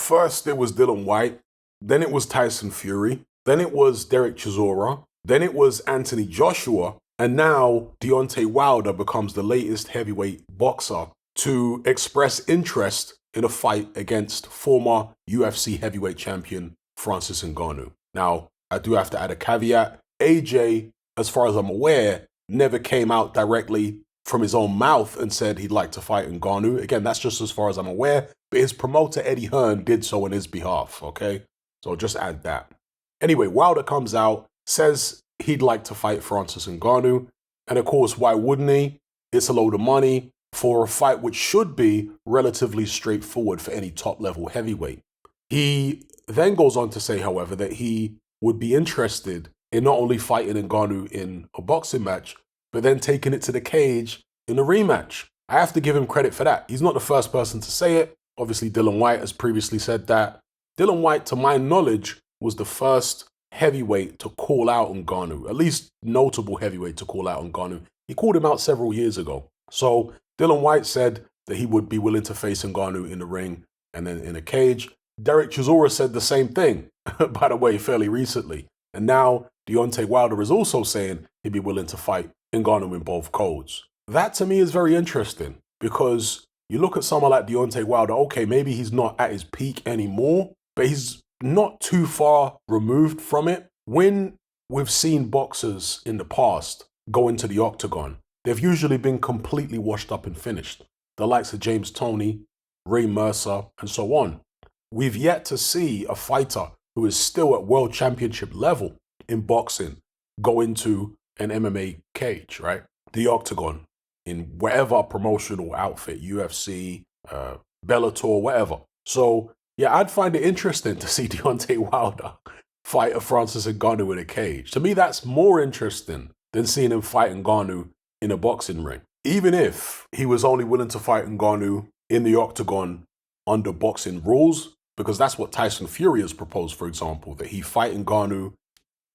first it was Dylan White, then it was Tyson Fury, then it was Derek Chisora, then it was Anthony Joshua, and now Deontay Wilder becomes the latest heavyweight boxer to express interest in a fight against former UFC heavyweight champion Francis Ngannou. Now, I do have to add a caveat. AJ, as far as I'm aware, never came out directly from his own mouth and said he'd like to fight Ngannou. Again, that's just as far as I'm aware, but his promoter Eddie Hearn did so on his behalf, okay? So just add that. Anyway, Wilder comes out, says he'd like to fight Francis Ngannou, and of course, why wouldn't he? It's a load of money for a fight which should be relatively straightforward for any top-level heavyweight. He then goes on to say, however, that he would be interested in not only fighting Ngannou in a boxing match, but then taking it to the cage in a rematch. I have to give him credit for that. He's not the first person to say it. Obviously, Dylan White has previously said that. Dylan White, to my knowledge, was the first heavyweight to call out Ngannou, at least notable heavyweight to call out Ngannou. He called him out several years ago. So Dylan White said that he would be willing to face Ngannou in the ring and then in a cage. Derek Chisora said the same thing, by the way, fairly recently. And now Deontay Wilder is also saying he'd be willing to fight Ngannou in both codes. That to me is very interesting because you look at someone like Deontay Wilder, okay, maybe he's not at his peak anymore, but he's not too far removed from it. When we've seen boxers in the past go into the octagon, they've usually been completely washed up and finished. The likes of James Toney, Ray Mercer, and so on. We've yet to see a fighter who is still at world championship level in boxing go into an MMA cage, right? The octagon, in whatever promotional outfit, UFC, Bellator, whatever. So, yeah, I'd find it interesting to see Deontay Wilder fight a Francis Ngannou in a cage. To me, that's more interesting than seeing him fight Ngannou in a boxing ring. Even if he was only willing to fight Ngannou in the octagon under boxing rules, because that's what Tyson Fury has proposed, for example, that he fight Ngannou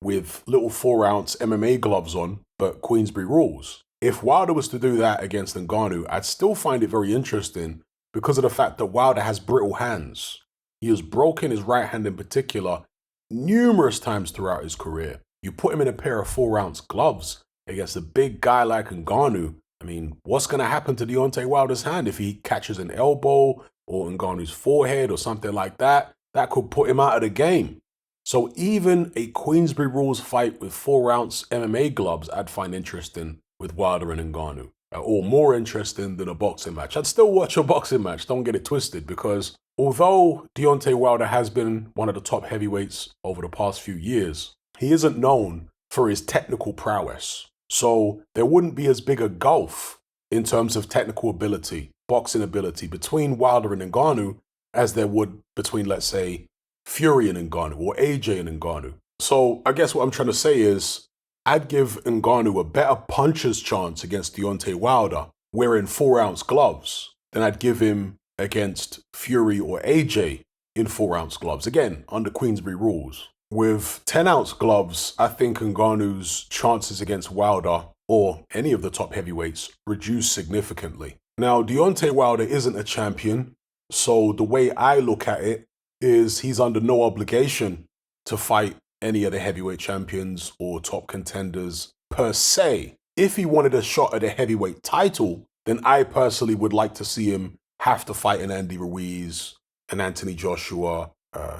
with little 4-ounce MMA gloves on, but Queensberry rules. If Wilder was to do that against Ngannou, I'd still find it very interesting because of the fact that Wilder has brittle hands. He has broken his right hand in particular numerous times throughout his career. You put him in a pair of 4-ounce gloves against a big guy like Ngannou. I mean, what's going to happen to Deontay Wilder's hand if he catches an elbow or Ngannou's forehead or something like that? That could put him out of the game. So even a Queensberry rules fight with 4-ounce MMA gloves, I'd find interesting with Wilder and Ngannou, or more interesting than a boxing match. I'd still watch a boxing match, don't get it twisted, because although Deontay Wilder has been one of the top heavyweights over the past few years, he isn't known for his technical prowess. So there wouldn't be as big a gulf in terms of technical ability, boxing ability between Wilder and Ngannou as there would between, let's say, Fury and Ngannou or AJ and Ngannou. So I guess what I'm trying to say is I'd give Ngannou a better puncher's chance against Deontay Wilder wearing 4-ounce gloves than I'd give him against Fury or AJ in 4-ounce gloves. Again, under Queensberry rules. With 10-ounce gloves, I think Ngannou's chances against Wilder or any of the top heavyweights reduce significantly. Now, Deontay Wilder isn't a champion, so the way I look at it is he's under no obligation to fight any of the heavyweight champions or top contenders per se. If he wanted a shot at a heavyweight title, then I personally would like to see him have to fight an Andy Ruiz, an Anthony Joshua,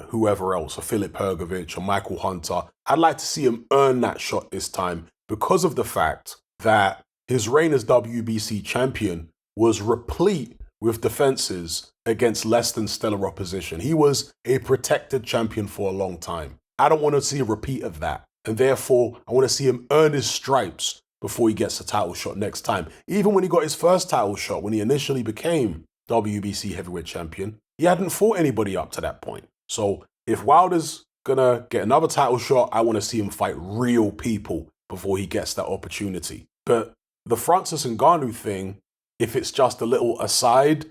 whoever else, a Philip Hergovich, a Michael Hunter. I'd like to see him earn that shot this time because of the fact that his reign as WBC champion was replete with defenses against less than stellar opposition. He was a protected champion for a long time. I don't want to see a repeat of that. And therefore, I want to see him earn his stripes before he gets a title shot next time. Even when he got his first title shot, when he initially became WBC heavyweight champion, he hadn't fought anybody up to that point. So if Wilder's gonna get another title shot, I want to see him fight real people before he gets that opportunity. But the Francis Ngannou thing, if it's just a little aside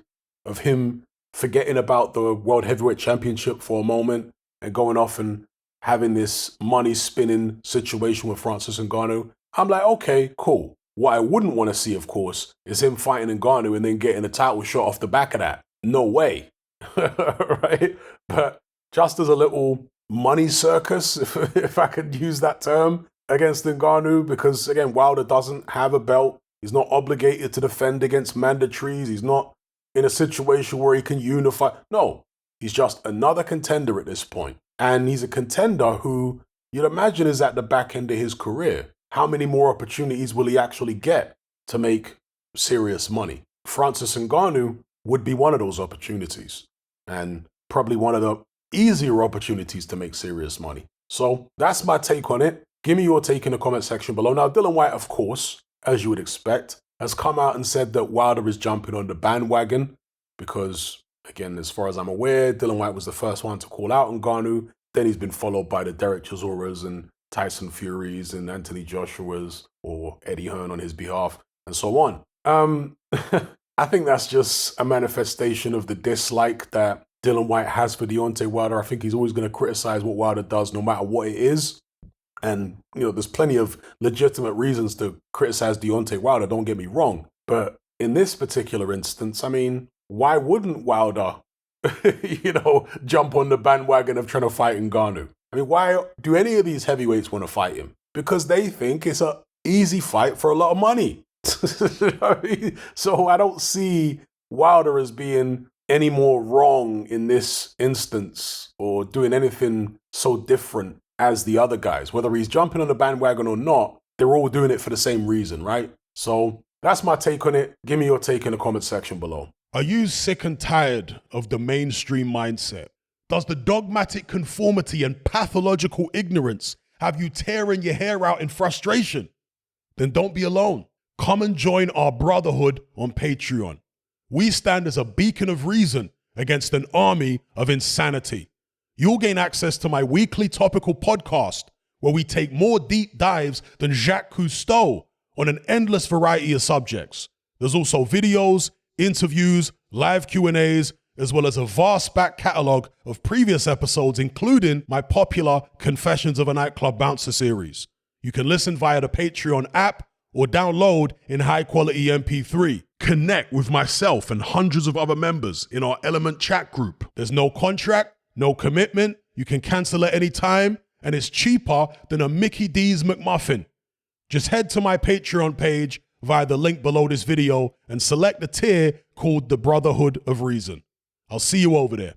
of him forgetting about the World Heavyweight Championship for a moment and going off and having this money spinning situation with Francis Ngannou, I'm like, okay, cool. What I wouldn't want to see, of course, is him fighting Ngannou and then getting a title shot off the back of that. No way. right? But just as a little money circus, if I could use that term, against Ngannou, because again, Wilder doesn't have a belt. He's not obligated to defend against mandatories. He's not in a situation where he can unify. No, he's just another contender at this point. And he's a contender who you'd imagine is at the back end of his career. How many more opportunities will he actually get to make serious money? Francis Ngannou would be one of those opportunities, and probably one of the easier opportunities to make serious money. So that's my take on it. Give me your take in the comment section below. Now, Dillian Whyte, of course, as you would expect, has come out and said that Wilder is jumping on the bandwagon because, again, as far as I'm aware, Dillian Whyte was the first one to call out Ngannou. Then he's been followed by the Derek Chisoras and Tyson Furies and Anthony Joshua's, or Eddie Hearn on his behalf, and so on. I think that's just a manifestation of the dislike that Dillian Whyte has for Deontay Wilder. I think he's always going to criticize what Wilder does, no matter what it is. And, there's plenty of legitimate reasons to criticize Deontay Wilder, don't get me wrong. But in this particular instance, I mean, why wouldn't Wilder, jump on the bandwagon of trying to fight Ngannou? I mean, why do any of these heavyweights want to fight him? Because they think it's an easy fight for a lot of money. So I don't see Wilder as being any more wrong in this instance or doing anything so different as the other guys. Whether he's jumping on the bandwagon or not, they're all doing it for the same reason, right? So that's my take on it. Give me your take in the comment section below. Are you sick and tired of the mainstream mindset? Does the dogmatic conformity and pathological ignorance have you tearing your hair out in frustration? Then don't be alone. Come and join our brotherhood on Patreon. We stand as a beacon of reason against an army of insanity. You'll gain access to my weekly topical podcast where we take more deep dives than Jacques Cousteau on an endless variety of subjects. There's also videos, interviews, live Q&As, as well as a vast back catalogue of previous episodes, including my popular Confessions of a Nightclub Bouncer series. You can listen via the Patreon app or download in high-quality MP3. Connect with myself and hundreds of other members in our Element chat group. There's no contract, no commitment, you can cancel at any time, and it's cheaper than a Mickey D's McMuffin. Just head to my Patreon page via the link below this video and select the tier called the Brotherhood of Reason. I'll see you over there.